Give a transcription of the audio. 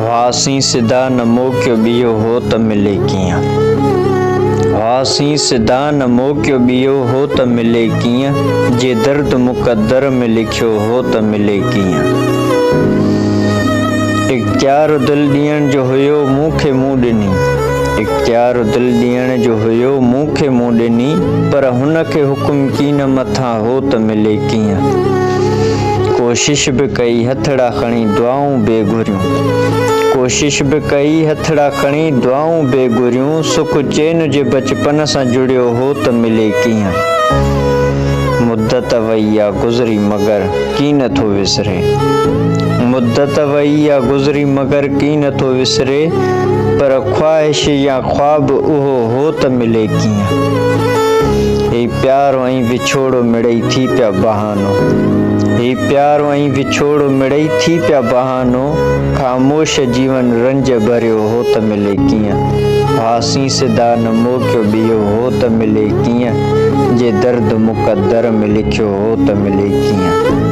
हासी सिधा न मोकियो बियो हो त मिले कीअं। हासी सिधा न मोकियो बियो हो त मिले कीअं। जे दर्द मुक़द्दर में लिखियो हो त मिले कीअं। इख्तियार दिल ॾियण जो हुयो मूंखे मूं ॾिनी। इख्तियार दिल ॾियण जो हुयो मूंखे मूं ॾिनी। पर हुनखे हुकुम कीन मथां हो त मिले कीअं। कोशिश बि कई हथड़ा खणी दुआऊं बे घुरियूं। कोशिश बि कई हथड़ा खणी दुआऊं बे घुरियूं। सुख चैन जे बचपन सां जुड़ियो हो त मिले कीअं। मुद्दत वई आ गुज़री मगर की नथो विसरे। मुद्दत वई आ गुज़री मगर की नथो विसरे। पर ख्वाहिश या ख्वाब उहो हो त मिले कीअं। ही प्यार ऐं विछोड़ो मिड़ई थी पिया बहानो। ही प्यार ऐं विछोड़ो मिड़ई थी पिया बहानो। ख़ामोश जीवन रंज भरियो हो त मिले कीअं। हासी सिधा न मोकियो बियो हो त मिले कीअं। जे दर्द मुक़द्दर में लिखियो हो त मिले कीअं।